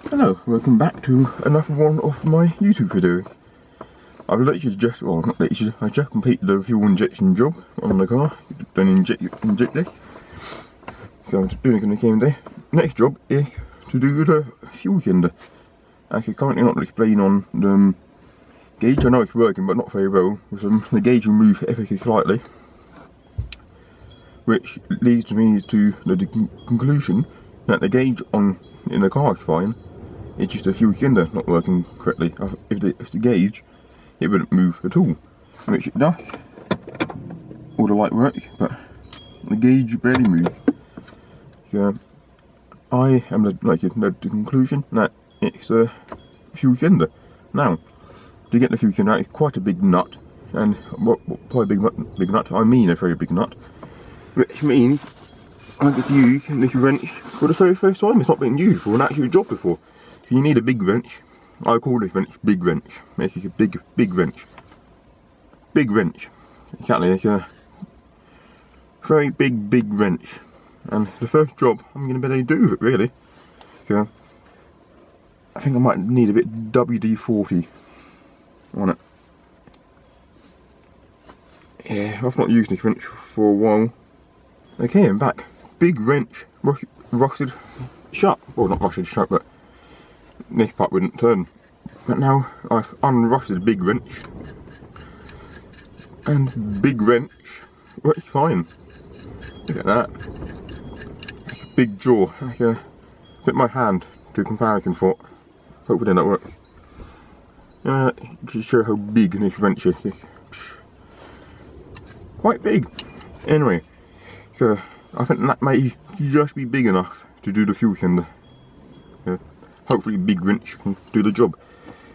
Hello, welcome back to another one of my YouTube videos. I've literally just, well not literally, I just completed the fuel injection job on the car. Then inject this. So I'm just doing it on the same day. Next job is to do the fuel cylinder. Actually it's currently not displaying on the gauge. I know it's working but not very well. The gauge will move ever so slightly. Which leads me to the conclusion that the gauge in the car is fine. It's just the fuel cylinder not working correctly. If the gauge, it wouldn't move at all, which it does. All the light works, but the gauge barely moves. So I am the conclusion that it's the fuel cylinder. Now, to get the fuel cylinder out, it's quite a big nut, and by big nut, I mean a very big nut, which means I get to use this wrench for the very first time. It's not been used for an actual job before. So you need a big wrench. I call this wrench big wrench. This is a big wrench. Big wrench. Exactly, it's a very big wrench. And the first job I'm going to be able to do with it really. So I think I might need a bit WD-40 on it. Yeah, I've not used this wrench for a while. Okay, I'm back. Big wrench, rusted shut. Well, not rusted shut, but this part wouldn't turn. But now I've unrusted big wrench, and big wrench works fine. Look at that. That's a big jaw. I can put my hand to comparison for it. Hopefully that works. To show how big this wrench is. It's quite big. Anyway, so I think that may just be big enough to do the fuel cylinder. Hopefully big wrench can do the job.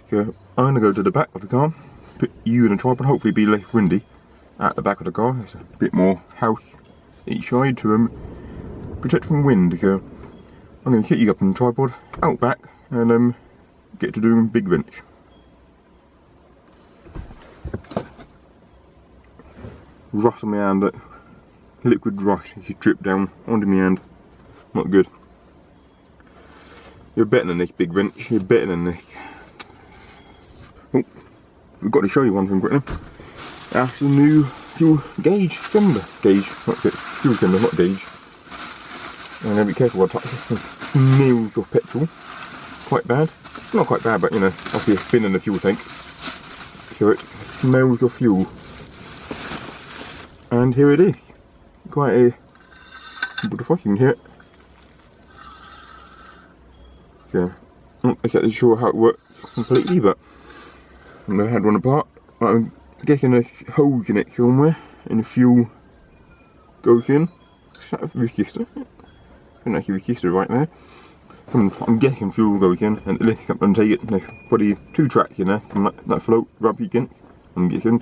So I'm going to go to the back of the car, put you in a tripod, hopefully be less windy at the back of the car. There's a bit more house each side to protect from wind. So I'm going to set you up in the tripod, out back, and get to doing big wrench. Rust on my hand, liquid rust, it's just dripped down onto my hand. Not good. You're better than this big wrench, you're better than this. Oh, we've got to show you one thing quickly. That's the new fuel gauge cylinder. Gauge, not it, fuel cylinder, not gauge. I'm going to be careful what I touch it. It smells of petrol. Quite bad. Not quite bad, but you know, obviously it's been in the fuel tank. So it smells of fuel. And here it is. Quite a beautiful, you can hear it. So, I'm not exactly sure how it works completely, but I've never had one apart. I'm guessing there's holes in it somewhere, and the fuel goes in. Is that a resistor? I think that's a resistor right there. I'm guessing fuel goes in, and it lifts up and take it. There's probably 2 tracks in there, some that float rub against, I'm guessing.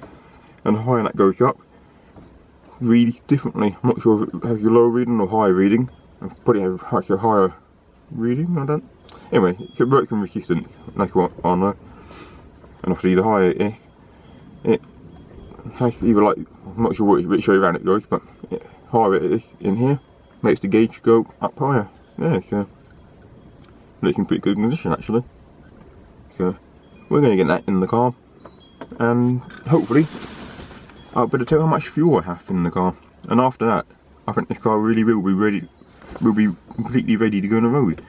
And the higher that goes up, reads differently. I'm not sure if it has a low reading or high reading. It probably has a higher reading, I don't. Anyway, so it works on resistance, that's what I know. And obviously the higher it is, it has either like, I'm not sure which way around it goes, but higher it is in here, makes the gauge go up higher. Yeah, so looks in pretty good condition actually. So we're going to get that in the car, and hopefully I'll be able to tell how much fuel I have in the car. And after that, I think this car really will be completely ready to go on the road.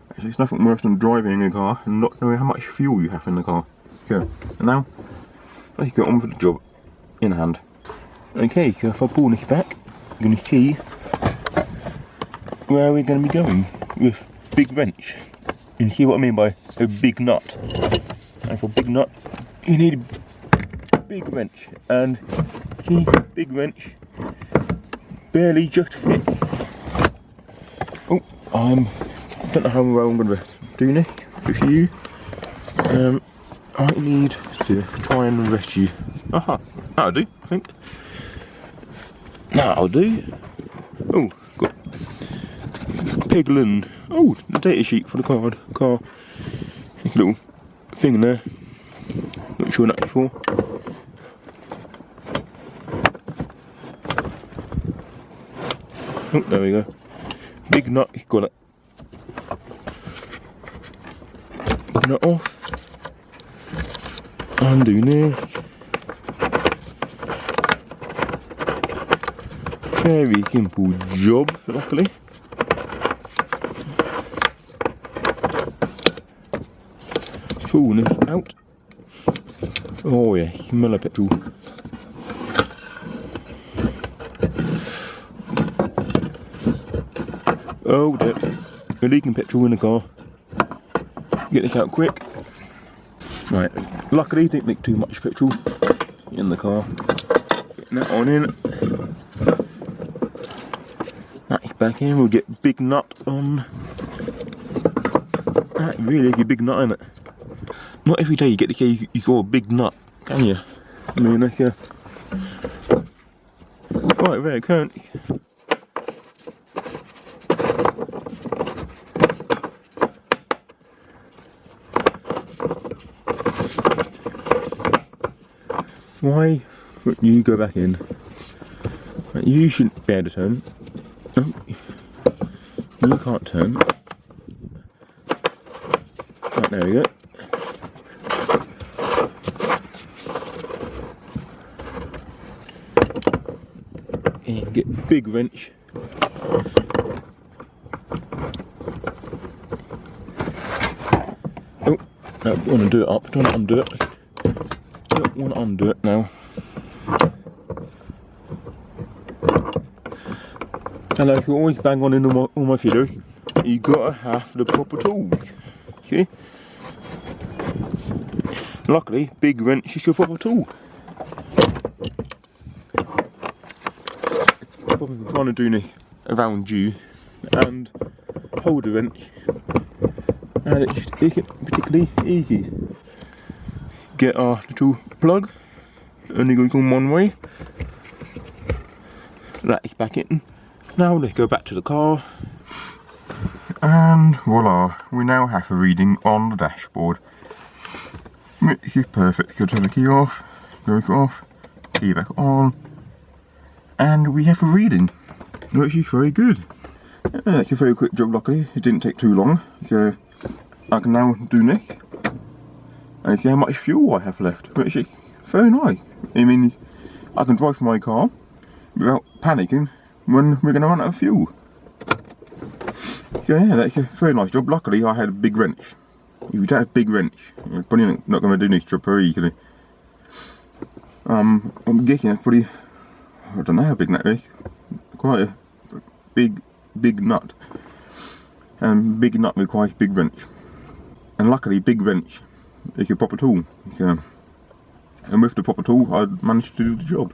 Actually, it's nothing worse than driving a car and not knowing how much fuel you have in the car. So, and now, let's get on with the job in hand. Okay, so if I pull this back, you're going to see where we're going to be going with big wrench. You can see what I mean by a big nut. And for a big nut, you need a big wrench. And see, big wrench barely just fits. Oh, I don't know how well I'm going to do this with you. I need to try and rescue. Aha, that'll do, I think. That'll do. Oh, got Peglin. Oh, the data sheet for the car. There's a little thing in there. Not sure what that's for. Oh, there we go. Big nut, he's got it. taking it off. Undo this. Very simple job, luckily. Pull this out. Oh yeah, smell of petrol. Oh dear, we're leaking petrol in the car. Get this out quick. Right, luckily didn't leak too much petrol in the car. Getting that on in. That's back in, we'll get big nut on. That really is a big nut, isn't it? Not every day you get to say you got a big nut, can you? I mean, that's right there it counts. Why would you go back in? You shouldn't be able to turn. No, you can't turn. Right, there we go. And get big wrench. Oh, no, don't want to do it up, don't undo it. Don't want to undo it now. And like I always bang on in all my videos, you gotta have the proper tools. See? Luckily, big wrench is your proper tool. I'm trying to do this around you and hold the wrench, and it just isn't particularly easy. Get our little plug, only goes on one way. That is back in. Now let's go back to the car. And voila, we now have a reading on the dashboard. This is perfect. So turn the key off, goes off, key back on, and we have a reading, which is very good. That's a very quick job, luckily. It didn't take too long. So I can now do this and see how much fuel I have left, which is very nice. It means I can drive my car without panicking when we're going to run out of fuel. So yeah, that's a very nice job. Luckily I had a big wrench. If you don't have a big wrench, you're probably not going to do this job very easily. I'm guessing that's probably, I don't know how big that is, quite a big nut. And big nut requires big wrench. And luckily big wrench is a proper tool. So, and with the proper tool I managed to do the job.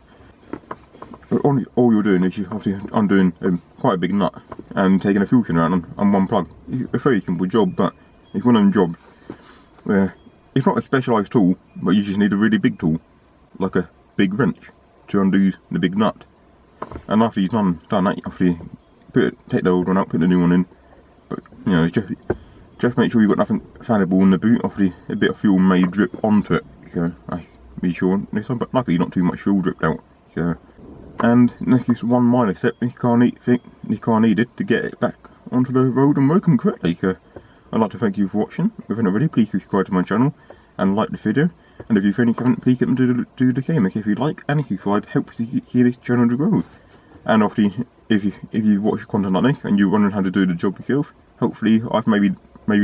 All you're doing is you're obviously undoing quite a big nut and taking a fuel connector out on one plug. It's a very simple job, but it's one of them jobs where it's not a specialised tool, but you just need a really big tool, like a big wrench, to undo the big nut. And after you've done that, after you take the old one out, put the new one in. But you know, just make sure you've got nothing valuable in the boot. Obviously, a bit of fuel may drip onto it, so nice. Be sure this one, but luckily not too much fuel dripped out. So. And this is one minor step this car needed to get it back onto the road and working correctly. So I'd like to thank you for watching. If you're not already, please subscribe to my channel and like the video. And if your friends haven't, please get them to do the same. As if you like and subscribe, helps to see this channel to grow. And obviously, if you watch content like this and you're wondering how to do the job yourself, hopefully I've maybe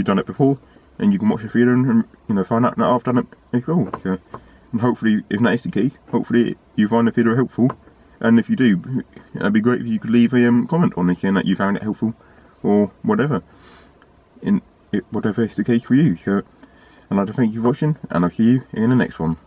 done it before, and you can watch the video and find out that I've done it as well. So, and hopefully, if that is the case, hopefully you find the video helpful. And if you do, it'd be great if you could leave a comment on this saying that you found it helpful, or whatever, whatever is the case for you. So, I'd like to thank you for watching, and I'll see you in the next one.